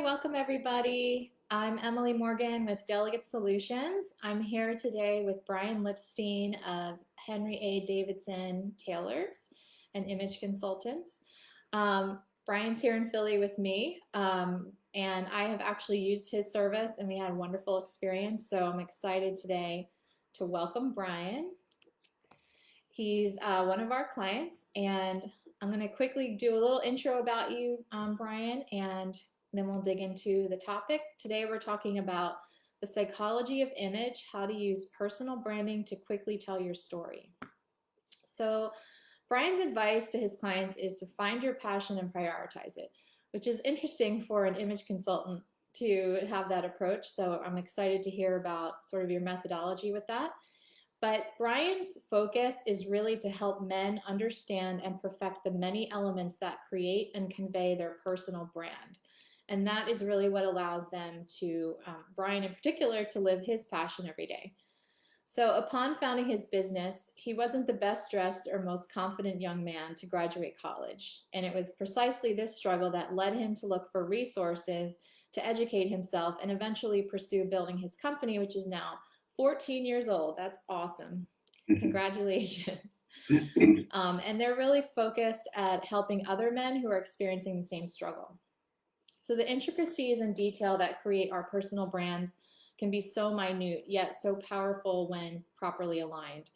welcome everybody. I'm Emily Morgan with Delegate Solutions. I'm here today with Brian Lipstein of Henry A. Davidsen Tailors and Image Consultants. Brian's here in Philly with me, and I have actually used his service and we had a wonderful experience. So I'm excited today to welcome Brian. He's one of our clients, and I'm going to quickly do a little intro about you, Brian, and then we'll dig into the topic. Today we're talking about the psychology of image, how to use personal branding to quickly tell your story. So Brian's advice to his clients is to find your passion and prioritize it, which is interesting for an image consultant to have that approach. So I'm excited to hear about sort of your methodology with that. But Brian's focus is really to help men understand and perfect the many elements that create and convey their personal brand. And that is really what allows them to, Brian in particular, to live his passion every day. So upon founding his business, he wasn't the best dressed or most confident young man to graduate college. And it was precisely this struggle that led him to look for resources to educate himself and eventually pursue building his company, which is now 14 years old. That's awesome. Congratulations. And they're really focused at helping other men who are experiencing the same struggle. So the intricacies and detail that create our personal brands can be so minute, yet so powerful when properly aligned.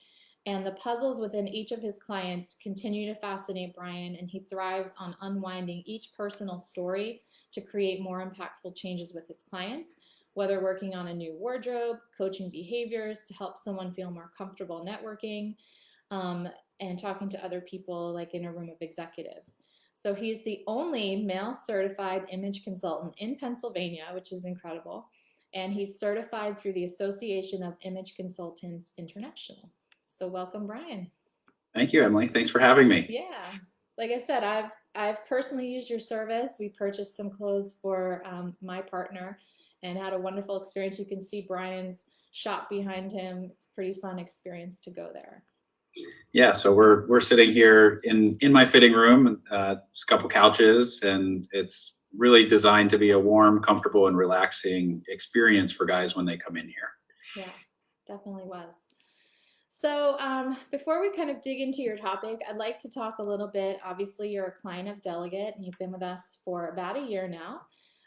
And the puzzles within each of his clients continue to fascinate Brian, and he thrives on unwinding each personal story to create more impactful changes with his clients, whether working on a new wardrobe, coaching behaviors to help someone feel more comfortable networking, and talking to other people like in a room of executives. So he's the only male certified image consultant in Pennsylvania, which is incredible. And he's certified through the Association of Image Consultants International. So welcome, Brian. Thank you, Emily. Thanks for having me. Yeah. Like I said, I've personally used your service. We purchased some clothes for my partner and had a wonderful experience. You can see Brian's shop behind him. It's a pretty fun experience to go there. Yeah, so we're sitting here in my fitting room. There's a couple couches, and it's really designed to be a warm, comfortable, and relaxing experience for guys when they come in here. Yeah, definitely was. So before we kind of dig into your topic, I'd like to talk a little bit. Obviously, you're a client of Delegate, and you've been with us for about a year now.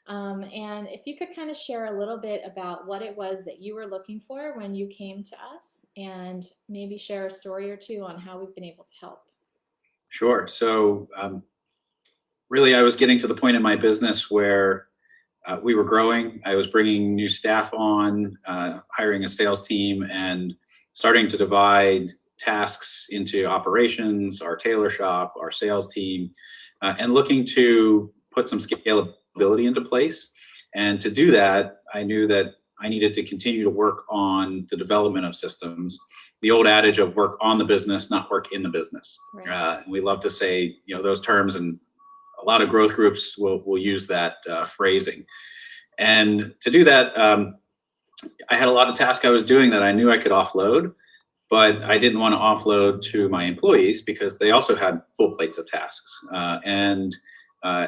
And if you could kind of share a little bit about what it was that you were looking for when you came to us, and maybe share a story or two on how we've been able to help. Sure. So really, I was getting to the point in my business where we were growing. I was bringing new staff on, hiring a sales team, and starting to divide tasks into operations, our tailor shop, our sales team, and looking to put some scalability into place. And to do that, I knew that I needed to continue to work on the development of systems. The old adage of work on the business, not work in the business. Right. We love to say, those terms, and a lot of growth groups will use that phrasing. And to do that, I had a lot of tasks I was doing that I knew I could offload, but I didn't want to offload to my employees because they also had full plates of tasks.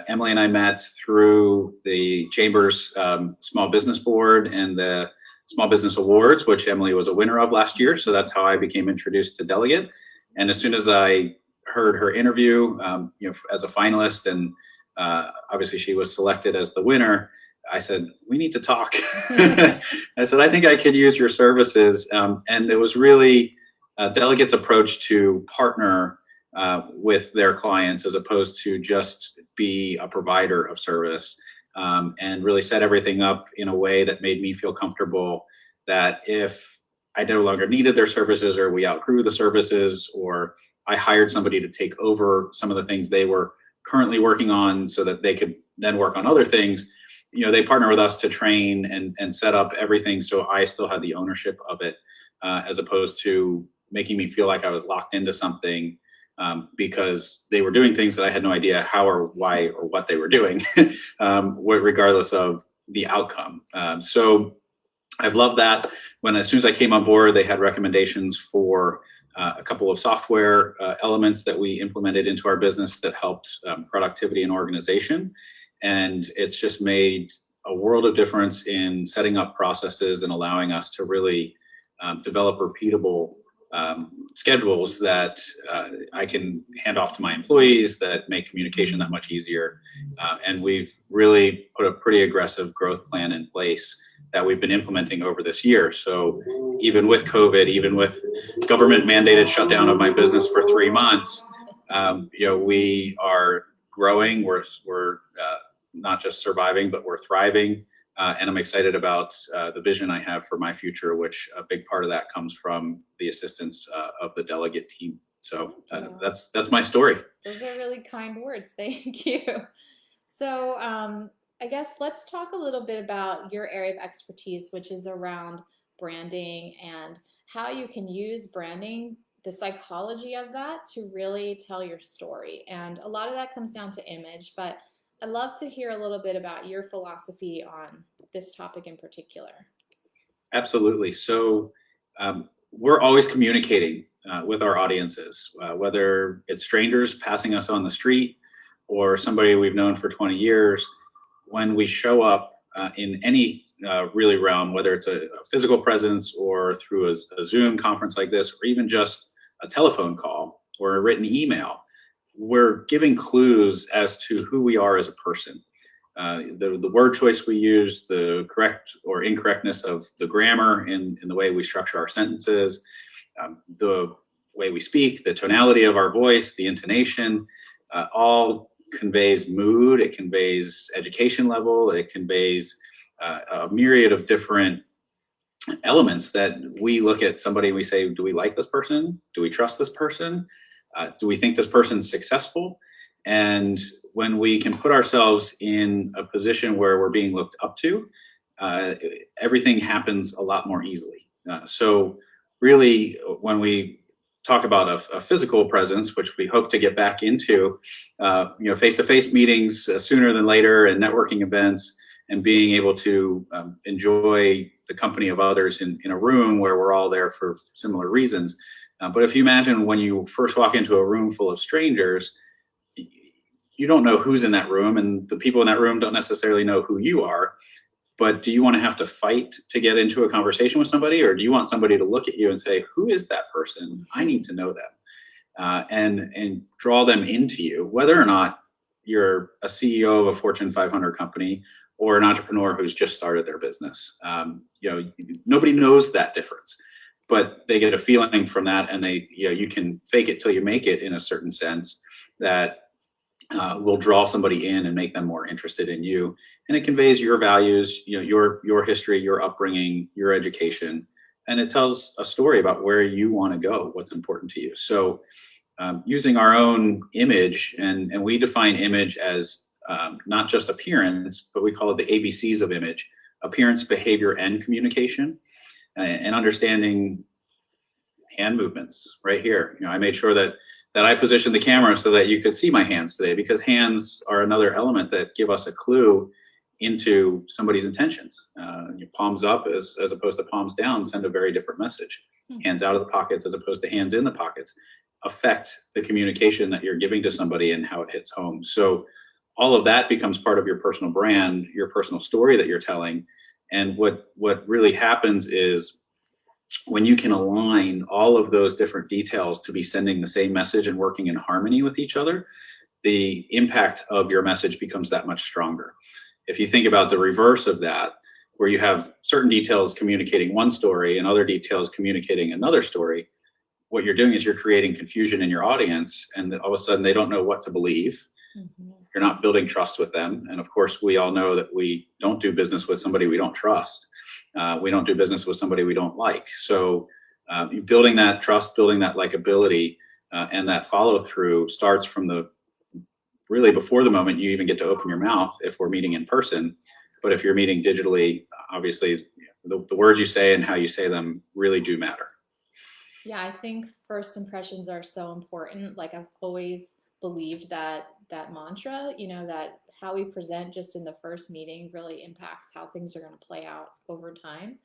Emily and I met through the Chamber's Small Business Board and the Small Business Awards, which Emily was a winner of last year. So that's how I became introduced to Delegate. And as soon as I heard her interview, as a finalist, and obviously she was selected as the winner, I said, we need to talk. I said, I think I could use your services. And it was really Delegate's approach to partner with their clients as opposed to just be a provider of service, and really set everything up in a way that made me feel comfortable that if I no longer needed their services, or we outgrew the services, or I hired somebody to take over some of the things they were currently working on so that they could then work on other things, they partner with us to train and set up everything so I still had the ownership of it, as opposed to making me feel like I was locked into something because they were doing things that I had no idea how or why or what they were doing, regardless of the outcome. So I've loved that. As soon as I came on board, they had recommendations for a couple of software elements that we implemented into our business that helped productivity and organization. And it's just made a world of difference in setting up processes and allowing us to really develop repeatable schedules that I can hand off to my employees that make communication that much easier. And we've really put a pretty aggressive growth plan in place that we've been implementing over this year. So even with COVID, even with government mandated shutdown of my business for 3 months, we are growing. We're not just surviving, but we're thriving. And I'm excited about the vision I have for my future, which a big part of that comes from the assistance of the delegate team. So that's my story. Those are really kind words. Thank you. So I guess let's talk a little bit about your area of expertise, which is around branding and how you can use branding, the psychology of that, to really tell your story. And a lot of that comes down to image, but I'd love to hear a little bit about your philosophy on this topic in particular. Absolutely. So we're always communicating with our audiences, whether it's strangers passing us on the street or somebody we've known for 20 years. When we show up in any really realm, whether it's a physical presence or through a Zoom conference like this, or even just a telephone call or a written email, we're giving clues as to who we are as a person. The word choice we use, the correct or incorrectness of the grammar in the way we structure our sentences, the way we speak, the tonality of our voice, the intonation, all conveys mood, it conveys education level, it conveys a myriad of different elements that we look at somebody and we say, do we like this person? Do we trust this person? Do we think this person's successful? And when we can put ourselves in a position where we're being looked up to, everything happens a lot more easily. So really, when we talk about a physical presence, which we hope to get back into, face-to-face meetings sooner than later, and networking events, and being able to enjoy the company of others in a room where we're all there for similar reasons. But if you imagine when you first walk into a room full of strangers, you don't know who's in that room, and the people in that room don't necessarily know who you are. But do you want to have to fight to get into a conversation with somebody, or do you want somebody to look at you and say, who is that person? I need to know them, and draw them into you, whether or not you're a CEO of a Fortune 500 company or an entrepreneur who's just started their business. Nobody knows that difference, but they get a feeling from that, and you can fake it till you make it in a certain sense that will draw somebody in and make them more interested in you. And it conveys your values, your history, your upbringing, your education, and it tells a story about where you want to go, what's important to you. So using our own image, and we define image as not just appearance, but we call it the ABCs of image: appearance, behavior, and communication, and understanding hand movements right here. I made sure that I positioned the camera so that you could see my hands today, because hands are another element that give us a clue into somebody's intentions. Your palms up as opposed to palms down send a very different message. Hands out of the pockets as opposed to hands in the pockets affect the communication that you're giving to somebody and how it hits home. So all of that becomes part of your personal brand, your personal story that you're telling. And what really happens is, when you can align all of those different details to be sending the same message and working in harmony with each other, the impact of your message becomes that much stronger. If you think about the reverse of that, where you have certain details communicating one story and other details communicating another story, what you're doing is you're creating confusion in your audience, and all of a sudden they don't know what to believe. Mm-hmm. You're not building trust with them. And of course, we all know that we don't do business with somebody we don't trust. We don't do business with somebody we don't like. So building that trust, building that likability, and that follow through starts from really before the moment you even get to open your mouth, if we're meeting in person. But if you're meeting digitally, obviously the words you say and how you say them really do matter. Yeah, I think first impressions are so important. Like, I've always believed that mantra, that how we present just in the first meeting really impacts how things are going to play out over time.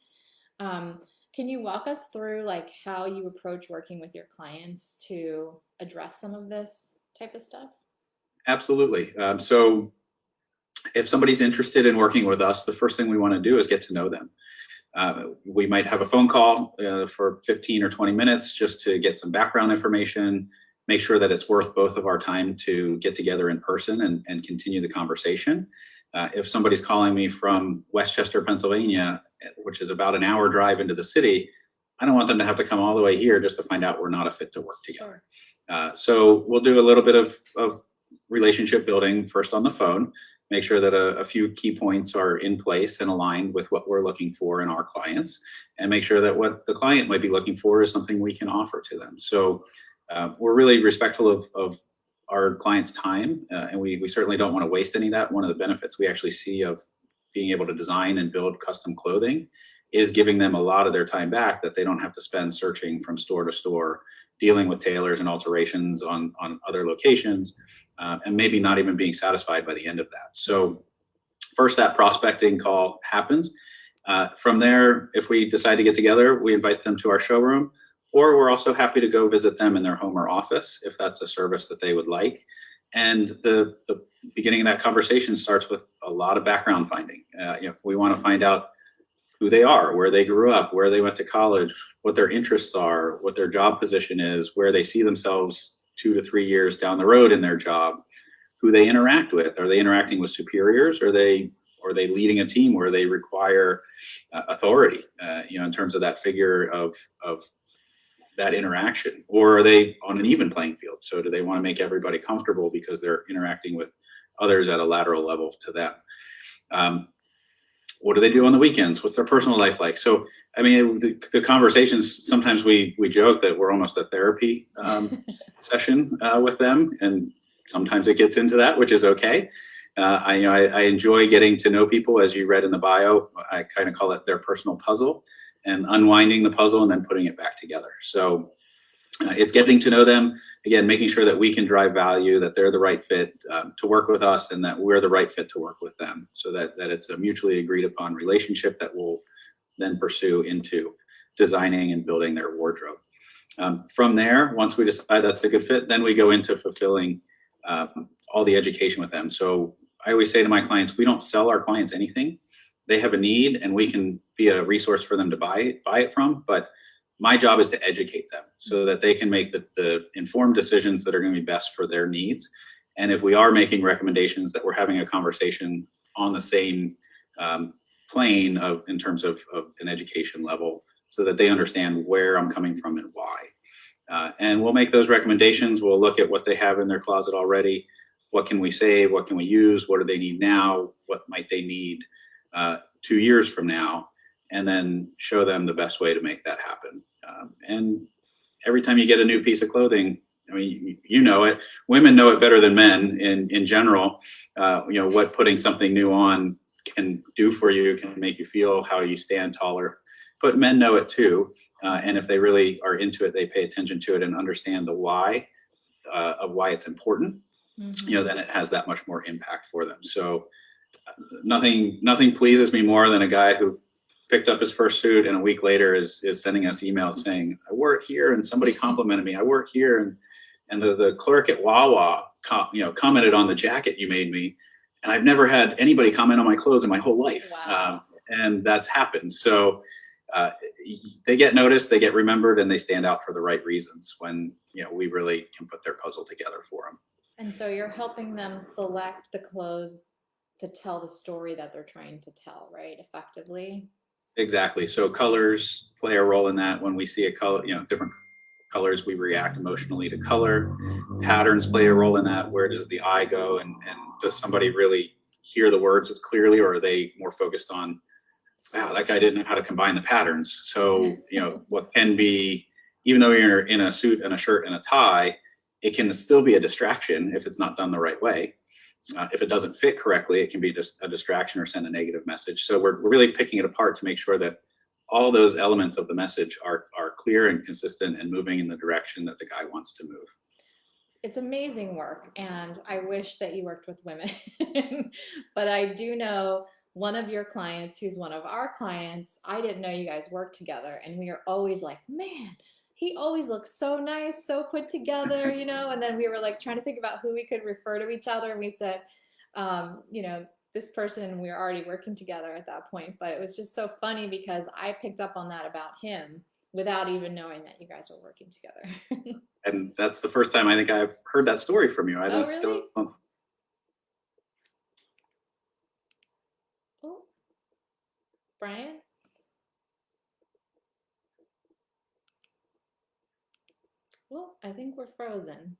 Can you walk us through like how you approach working with your clients to address some of this type of stuff? Absolutely. So If somebody's interested in working with us, the first thing we want to do is get to know them. We might have a phone call for 15 or 20 minutes just to get some background information, make sure that it's worth both of our time to get together in person and continue the conversation. If somebody's calling me from Westchester, Pennsylvania, which is about an hour drive into the city, I don't want them to have to come all the way here just to find out we're not a fit to work together. So we'll do a little bit of relationship building first on the phone, make sure that a few key points are in place and aligned with what we're looking for in our clients, and make sure that what the client might be looking for is something we can offer to them. So we're really respectful of our clients' time, and we certainly don't want to waste any of that. One of the benefits we actually see of being able to design and build custom clothing is giving them a lot of their time back that they don't have to spend searching from store to store, dealing with tailors and alterations on other locations, and maybe not even being satisfied by the end of that. So first, that prospecting call happens. From there, if we decide to get together, we invite them to our showroom, or we're also happy to go visit them in their home or office if that's a service that they would like. And the beginning of that conversation starts with a lot of background finding. If we want to find out who they are, where they grew up, where they went to college, what their interests are, what their job position is, where they see themselves 2 to 3 years down the road in their job, who they interact with. Are they interacting with superiors? Are they leading a team where they require authority, in terms of that figure of that interaction? Or are they on an even playing field? So do they want to make everybody comfortable because they're interacting with others at a lateral level to them? What do they do on the weekends? What's their personal life like? So, I mean, the conversations, sometimes we joke that we're almost a therapy session with them. And sometimes it gets into that, which is okay. I enjoy getting to know people. As you read in the bio, I kind of call it their personal puzzle, and unwinding the puzzle and then putting it back together. So it's getting to know them, again, making sure that we can drive value, that they're the right fit to work with us, and that we're the right fit to work with them, so that it's a mutually agreed upon relationship that we'll then pursue into designing and building their wardrobe. From there, once we decide that's a good fit, then we go into fulfilling all the education with them. So I always say to my clients, we don't sell our clients anything. They have a need, and we can be a resource for them to buy it from. But my job is to educate them so that they can make the informed decisions that are going to be best for their needs. And if we are making recommendations, that we're having a conversation on the same plane in terms of an education level, so that they understand where I'm coming from and why. And we'll make those recommendations. We'll look at what they have in their closet already. What can we save? What can we use? What do they need now? What might they need 2 years from now? And then show them the best way to make that happen. And every time you get a new piece of clothing, I mean, you know it. Women know it better than men in general. What putting something new on can do for you, can make you feel, how you stand taller. But men know it too. And if they really are into it, they pay attention to it and understand the why of why it's important. Mm-hmm. Then it has that much more impact for them. So nothing pleases me more than a guy who picked up his first suit and a week later is sending us emails saying, I work here and somebody complimented me. I work here and the clerk at Wawa commented on the jacket you made me, and I've never had anybody comment on my clothes in my whole life. Wow. And that's happened. So they get noticed, they get remembered, and they stand out for the right reasons when we really can put their puzzle together for them. And so you're helping them select the clothes to tell the story that they're trying to tell, right? Effectively. Exactly. So colors play a role in that. When we see a color, different colors, we react emotionally to color. Patterns play a role in that. Where does the eye go? And does somebody really hear the words as clearly, or are they more focused on, wow, that guy didn't know how to combine the patterns? So, what can be, even though you're in a suit and a shirt and a tie, it can still be a distraction if it's not done the right way. If it doesn't fit correctly, it can be just a distraction or send a negative message. So we're really picking it apart to make sure that all those elements of the message are clear and consistent and moving in the direction that the guy wants to move. It's amazing work, and I wish that you worked with women. But I do know one of your clients, who's one of our clients, I didn't know you guys worked together, and we are always like, man, he always looks so nice, so put together, and then we were like trying to think about who we could refer to each other. And we said, this person and we were already working together at that point, but it was just so funny because I picked up on that about him without even knowing that you guys were working together. And that's the first time I think I've heard that story from you. Oh, really? Don't. Oh, Brian? Well, I think we're frozen.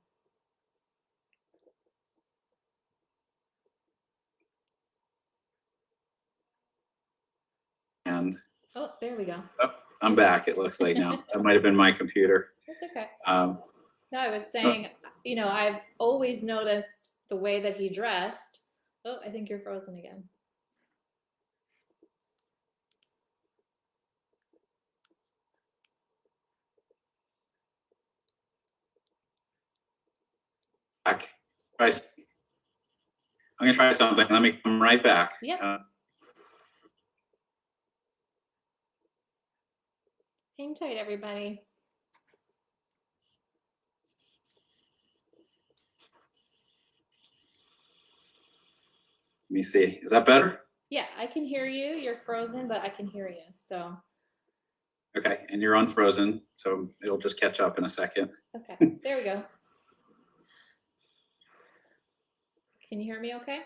And oh, there we go. Oh, I'm back. It looks like now. That might have been my computer. That's okay. No, I was saying, I've always noticed the way that he dressed. Oh, I think you're frozen again. Back. I'm going to try something. Let me come right back. Yeah. Hang tight, everybody. Let me see. Is that better? Yeah, I can hear you. You're frozen, but I can hear you. So. Okay, and you're unfrozen, so it'll just catch up in a second. Okay, there we go. Can you hear me okay?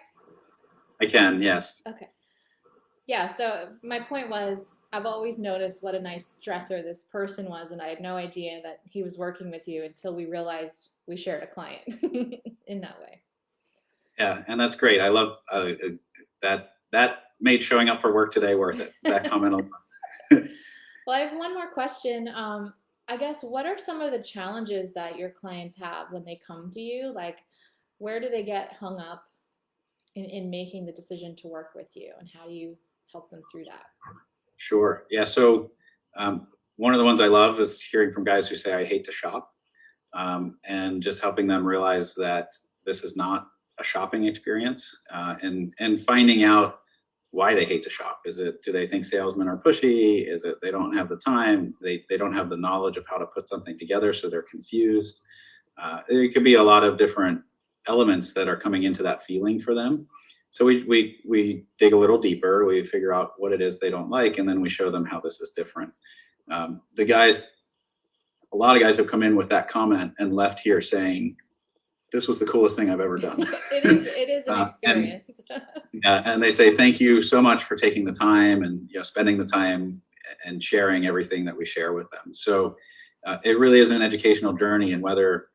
I can, yes. Okay. Yeah, so my point was, I've always noticed what a nice dresser this person was, and I had no idea that he was working with you until we realized we shared a client in that way. Yeah, and that's great. I love that made showing up for work today worth it. That comment. Well, I have one more question. I guess, what are some of the challenges that your clients have when they come to you? Like, where do they get hung up in making the decision to work with you, and how do you help them through that? Sure. Yeah. So one of the ones I love is hearing from guys who say, I hate to shop, and just helping them realize that this is not a shopping experience, and finding out why they hate to shop. Do they think salesmen are pushy? Is it they don't have the time? They don't have the knowledge of how to put something together, so they're confused. It could be a lot of different elements that are coming into that feeling for them. So we dig a little deeper. We figure out what it is they don't like, and then we show them how this is different. A lot of guys have come in with that comment and left here saying, this was the coolest thing I've ever done. It is an experience. And they say, thank you so much for taking the time and spending the time and sharing everything that we share with them. So it really is an educational journey. And whether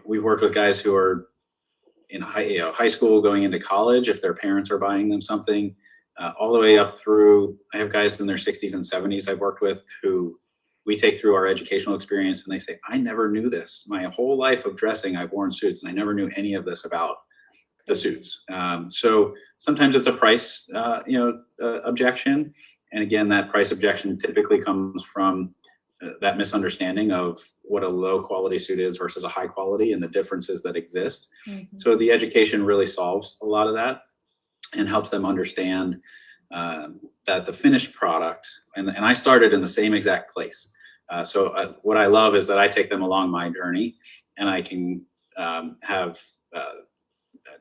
we've worked with guys who are in high school going into college, if their parents are buying them something, all the way up through, I have guys in their 60s and 70s I've worked with who we take through our educational experience, and they say, I never knew this. My whole life of dressing, I've worn suits, and I never knew any of this about the suits. So sometimes it's a price, objection. And again, that price objection typically comes from that misunderstanding of what a low quality suit is versus a high quality and the differences that exist. Mm-hmm. So the education really solves a lot of that and helps them understand that the finished product, and I started in the same exact place. So what I love is that I take them along my journey, and I can have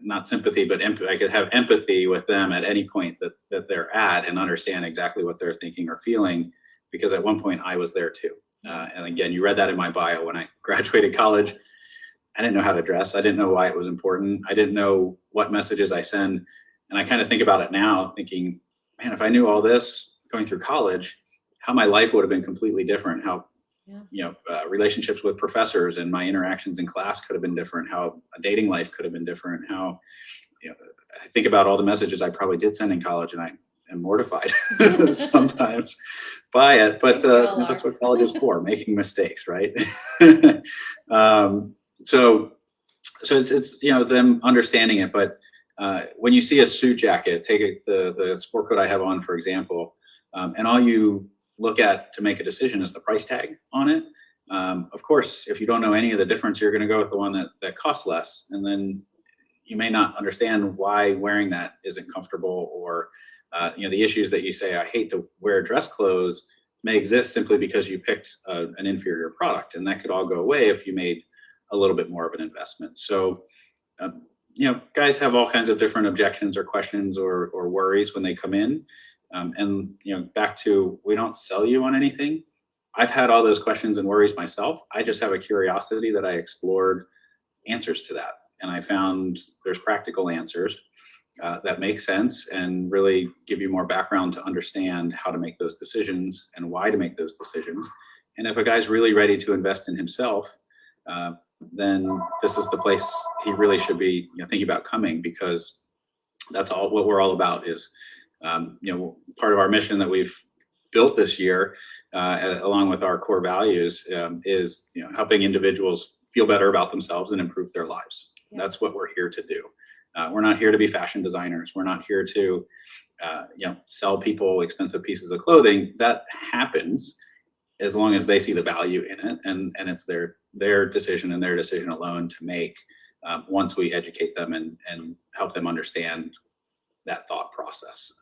not sympathy, but I could have empathy with them at any point that they're at and understand exactly what they're thinking or feeling, because at one point I was there too. And again, you read that in my bio. When I graduated college, I didn't know how to dress. I didn't know why it was important. I didn't know what messages I send. And I kind of think about it now thinking, man, if I knew all this going through college, how my life would have been completely different. How, relationships with professors and my interactions in class could have been different. How a dating life could have been different. How, I think about all the messages I probably did send in college, and I am mortified sometimes by it. But that's what college is for, making mistakes, right? So it's them understanding it. But when you see a suit jacket, take the sport coat I have on, for example, and all you look at to make a decision is the price tag on it. Of course, if you don't know any of the difference, you're going to go with the one that costs less, and then you may not understand why wearing that isn't comfortable, or the issues that you say, I hate to wear dress clothes, may exist simply because you picked an inferior product, and that could all go away if you made a little bit more of an investment. So guys have all kinds of different objections or questions or worries when they come in. And, back to, we don't sell you on anything. I've had all those questions and worries myself. I just have a curiosity that I explored answers to that. And I found there's practical answers that make sense and really give you more background to understand how to make those decisions and why to make those decisions. And if a guy's really ready to invest in himself, then this is the place he really should be thinking about coming, because that's all what we're all about is, part of our mission that we've built this year, along with our core values, is helping individuals feel better about themselves and improve their lives. Yeah. That's what we're here to do. We're not here to be fashion designers. We're not here to sell people expensive pieces of clothing. That happens as long as they see the value in it, and it's their decision and their decision alone to make, once we educate them and help them understand that thought process.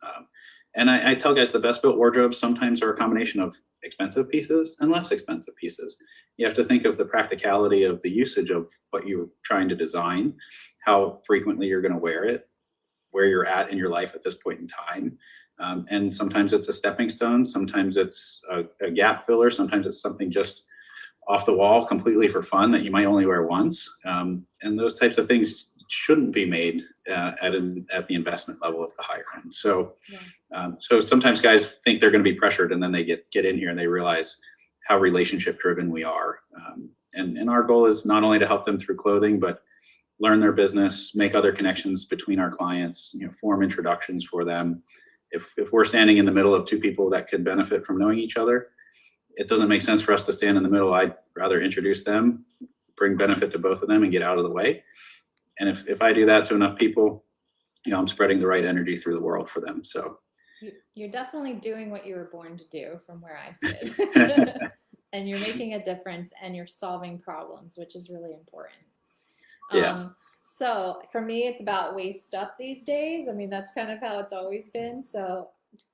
And I tell guys the best built wardrobes sometimes are a combination of expensive pieces and less expensive pieces. You have to think of the practicality of the usage of what you're trying to design, how frequently you're going to wear it, where you're at in your life at this point in time. And sometimes it's a stepping stone, sometimes it's a gap filler, sometimes it's something just off the wall completely for fun that you might only wear once. And those types of things shouldn't be made at the investment level of the higher end. So, so sometimes guys think they're going to be pressured, and then they get in here and they realize how relationship driven we are. And our goal is not only to help them through clothing, but learn their business, make other connections between our clients, form introductions for them. If we're standing in the middle of two people that could benefit from knowing each other, it doesn't make sense for us to stand in the middle. I'd rather introduce them, bring benefit to both of them, and get out of the way. And if I do that to enough people, I'm spreading the right energy through the world for them. So you're definitely doing what you were born to do from where I sit. And you're making a difference and you're solving problems, which is really important. Yeah. So for me, it's about waist up these days. I mean, that's kind of how it's always been. So,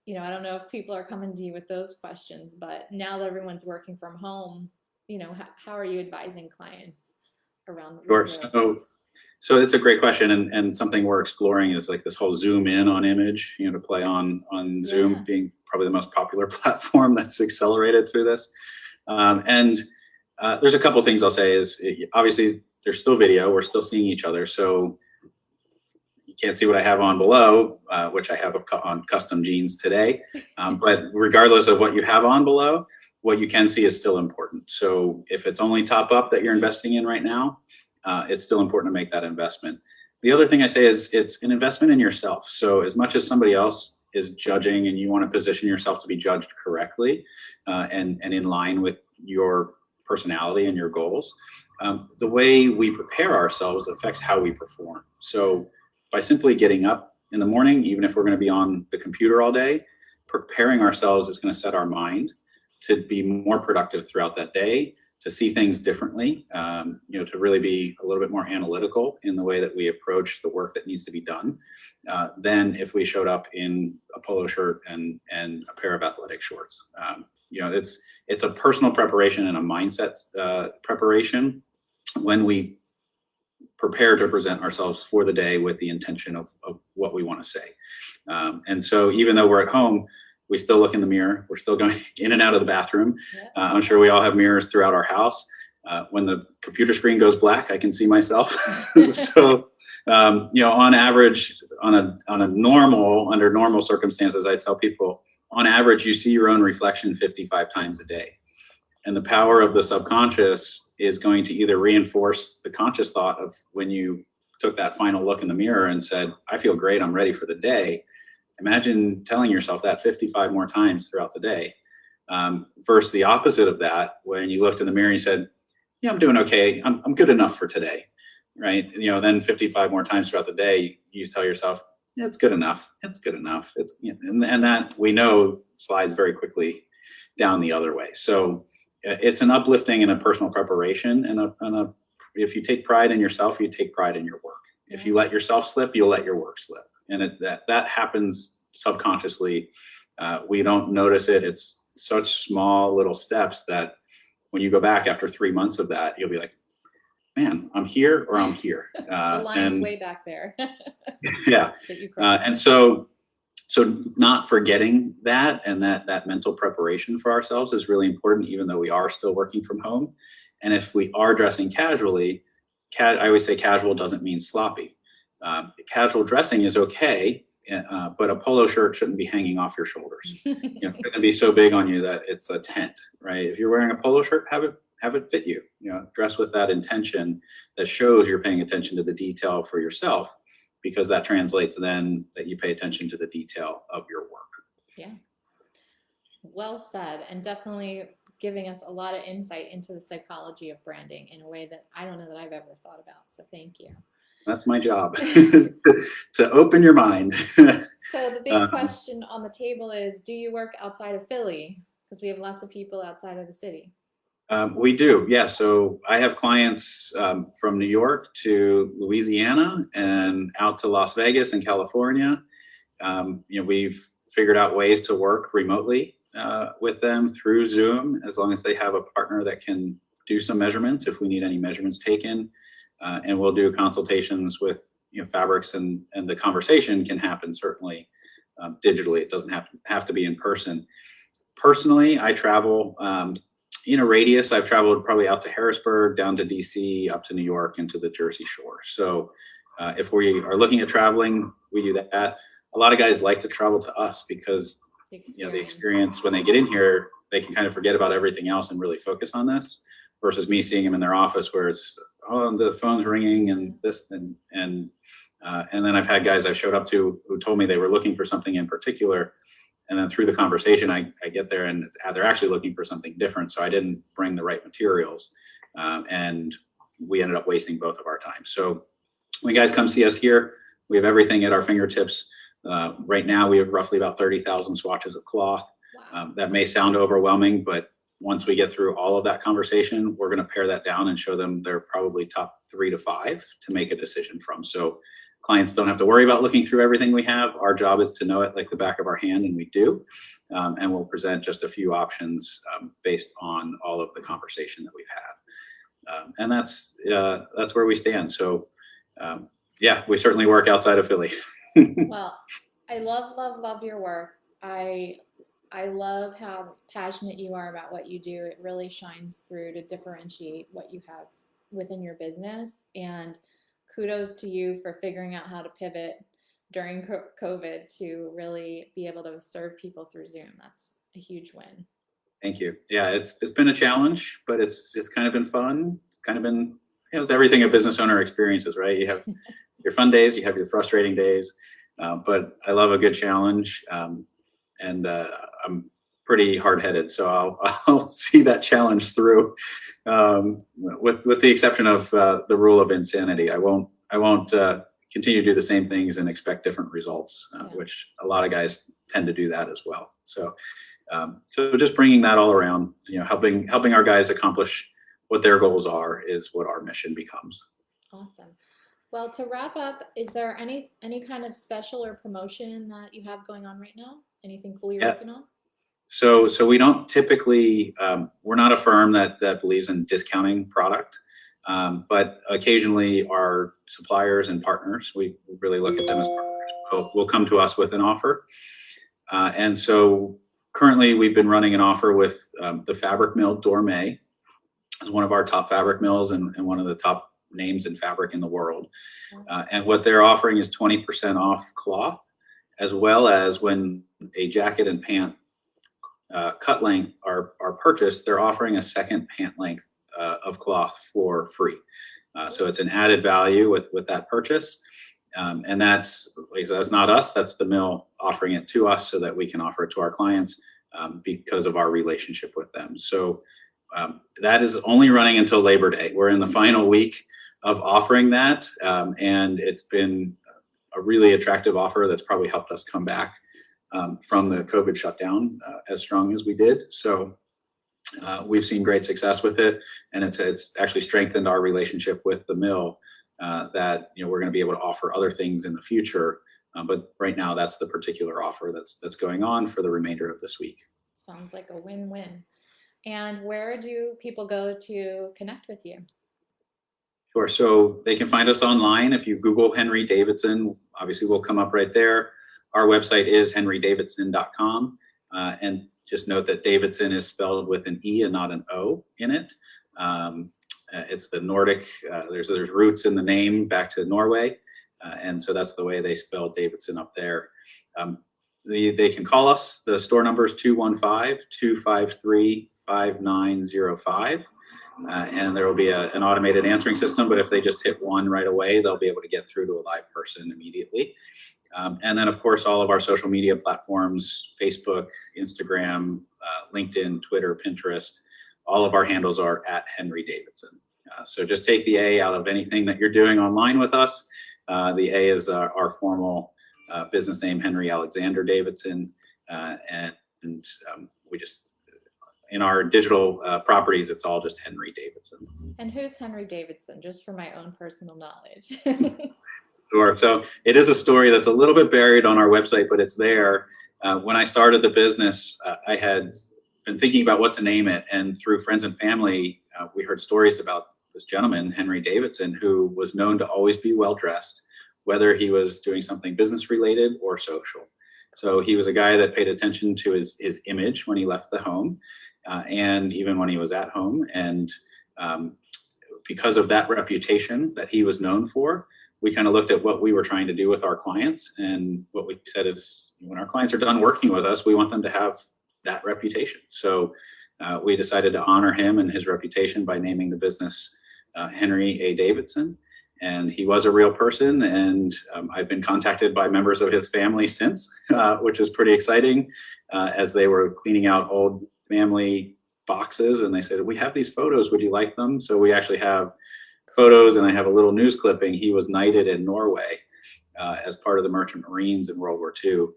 I don't know if people are coming to you with those questions, but now that everyone's working from home, how are you advising clients around the Sure. So it's a great question, and something we're exploring is like this whole zoom in on image, to play on Zoom being probably the most popular platform that's accelerated through this. And there's a couple of things I'll say is, obviously there's still video, we're still seeing each other. So you can't see what I have on below, which I have on custom jeans today. But regardless of what you have on below, what you can see is still important. So if it's only top up that you're investing in right now, it's still important to make that investment. The other thing I say is it's an investment in yourself. So as much as somebody else is judging and you want to position yourself to be judged correctly, and in line with your personality and your goals, the way we prepare ourselves affects how we perform. So by simply getting up in the morning, even if we're going to be on the computer all day, preparing ourselves is going to set our mind to be more productive throughout that day, to see things differently, to really be a little bit more analytical in the way that we approach the work that needs to be done, than if we showed up in a polo shirt and a pair of athletic shorts. It's a personal preparation and a mindset preparation when we prepare to present ourselves for the day with the intention of what we want to say. And so even though we're at home, we still look in the mirror. We're still going in and out of the bathroom. I'm sure we all have mirrors throughout our house. When the computer screen goes black, I can see myself. So, on average, under normal circumstances, I tell people, on average, you see your own reflection 55 times a day. And the power of the subconscious is going to either reinforce the conscious thought of when you took that final look in the mirror and said, I feel great, I'm ready for the day. Imagine telling yourself that 55 more times throughout the day, versus the opposite of that, when you looked in the mirror and you said, yeah, I'm doing okay, I'm good enough for today, right? Then 55 more times throughout the day, you tell yourself, yeah, it's good enough, it's good enough. And that we know slides very quickly down the other way. So it's an uplifting and a personal preparation, and if you take pride in yourself, you take pride in your work. If you let yourself slip, you'll let your work slip. And that happens subconsciously. We don't notice it. It's such small little steps that when you go back after 3 months of that, you'll be like, man, I'm here or I'm here. The line's And way back there. yeah. That you crossed. And so not forgetting that, and that mental preparation for ourselves is really important, even though we are still working from home. And if we are dressing casually, I always say casual doesn't mean sloppy. Casual dressing is okay, but a polo shirt shouldn't be hanging off your shoulders. It shouldn't be so big on you that it's a tent, right? If you're wearing a polo shirt, have it fit you. Dress with that intention that shows you're paying attention to the detail for yourself, because that translates then that you pay attention to the detail of your work. Yeah. Well said, and definitely giving us a lot of insight into the psychology of branding in a way that I don't know that I've ever thought about. So thank you. That's my job, to open your mind. So the big question on the table is, do you work outside of Philly? Because we have lots of people outside of the city. We do, yeah. So I have clients from New York to Louisiana and out to Las Vegas and California. We've figured out ways to work remotely with them through Zoom, as long as they have a partner that can do some measurements if we need any measurements taken. And we'll do consultations with fabrics, and the conversation can happen certainly digitally. It doesn't have to be in person. Personally, I travel in a radius. I've traveled probably out to Harrisburg, down to DC, up to New York, and to the Jersey Shore. So if we are looking at traveling, we do that. A lot of guys like to travel to us because the experience when they get in here, they can kind of forget about everything else and really focus on this, versus me seeing them in their office where it's, oh, the phone's ringing and this and then I've had guys I showed up to who told me they were looking for something in particular, and then through the conversation I get there and they're actually looking for something different, so I didn't bring the right materials, and we ended up wasting both of our time. So when guys come see us here, we have everything at our fingertips. Right now we have roughly about 30,000 swatches of cloth. Wow. That may sound overwhelming, but once we get through all of that conversation, we're going to pare that down and show them their probably top 3 to 5 to make a decision from. So clients don't have to worry about looking through everything we have. Our job is to know it like the back of our hand, and we do. And we'll present just a few options based on all of the conversation that we've had. And that's where we stand. So yeah, we certainly work outside of Philly. Well, I love your work. I love how passionate you are about what you do. It really shines through to differentiate what you have within your business. And kudos to you for figuring out how to pivot during COVID to really be able to serve people through Zoom. That's a huge win. Thank you. Yeah, it's been a challenge, but it's kind of been fun. It's kind of been, it's everything a business owner experiences, right? You have your fun days, you have your frustrating days, but I love a good challenge, and I'm pretty hard-headed, so I'll see that challenge through, with the exception of the rule of insanity. I won't continue to do the same things and expect different results, which a lot of guys tend to do that as well. So just bringing that all around, helping our guys accomplish what their goals are is what our mission becomes. Awesome. Well, to wrap up, is there any kind of special or promotion that you have going on right now? Anything cool you're working on? So we don't typically, we're not a firm that believes in discounting product, but occasionally our suppliers and partners, we really look at them as partners, will come to us with an offer. And so currently we've been running an offer with the fabric mill Dormay, is one of our top fabric mills and one of the top names in fabric in the world. And what they're offering is 20% off cloth, as well as when a jacket and pant cut length are purchased, they're offering a second pant length of cloth for free. So it's an added value with that purchase. And that's not us, that's the mill offering it to us so that we can offer it to our clients because of our relationship with them. So that is only running until Labor Day. We're in the final week of offering that, and it's been a really attractive offer that's probably helped us come back from the COVID shutdown as strong as we did. So we've seen great success with it, and it's actually strengthened our relationship with the mill, that we're going to be able to offer other things in the future. But right now, that's the particular offer that's going on for the remainder of this week. Sounds like a win-win. And where do people go to connect with you? Sure. So they can find us online. If you Google Henry Davidsen, obviously we'll come up right there. Our website is henrydavidsen.com. And just note that Davidsen is spelled with an E and not an O in it. It's the Nordic, there's roots in the name back to Norway. And so that's the way they spell Davidsen up there. They can call us. The store number is 215-253-5905. And there will be an automated answering system, but if they just hit 1 right away, they'll be able to get through to a live person immediately. And then, of course, all of our social media platforms, Facebook, Instagram, LinkedIn, Twitter, Pinterest, all of our handles are at Henry Davidsen. So just take the A out of anything that you're doing online with us. The A is our formal business name, Henry Alexander Davidsen. And we just, in our digital properties, it's all just Henry Davidsen. And who's Henry Davidsen, just for my own personal knowledge? Sure. So it is a story that's a little bit buried on our website, but it's there. When I started the business, I had been thinking about what to name it. And through friends and family, we heard stories about this gentleman, Henry Davidsen, who was known to always be well-dressed, whether he was doing something business related or social. So he was a guy that paid attention to his image when he left the home, and even when he was at home. And because of that reputation that he was known for, we kind of looked at what we were trying to do with our clients. And what we said is, when our clients are done working with us, we want them to have that reputation. So we decided to honor him and his reputation by naming the business Henry A. Davidsen. And he was a real person. And I've been contacted by members of his family since, which is pretty exciting, as they were cleaning out old family boxes. And they said, we have these photos, would you like them? So we actually have photos, and I have a little news clipping. He was knighted in Norway as part of the Merchant Marines in World War II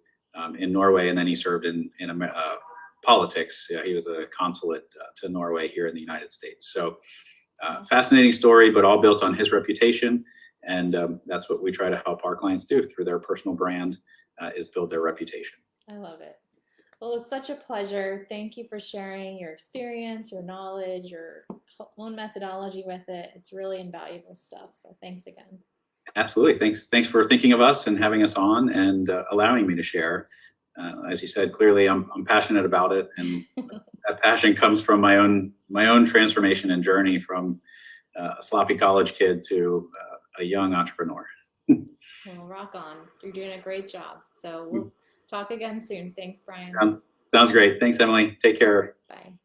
in Norway, and then he served in politics. He was a consulate to Norway here in the United States. So fascinating story, but all built on his reputation, and that's what we try to help our clients do through their personal brand, is build their reputation. I love it. Well, it was such a pleasure. Thank you for sharing your experience, your knowledge, your own methodology with it. It's really invaluable stuff. So thanks again. Absolutely. Thanks for thinking of us and having us on and allowing me to share. As you said, clearly I'm passionate about it, and that passion comes from my own transformation and journey from a sloppy college kid to a young entrepreneur. Well, rock on. You're doing a great job. So we'll talk again soon. Thanks, Brian. Sounds great. Thanks, Emily. Take care. Bye.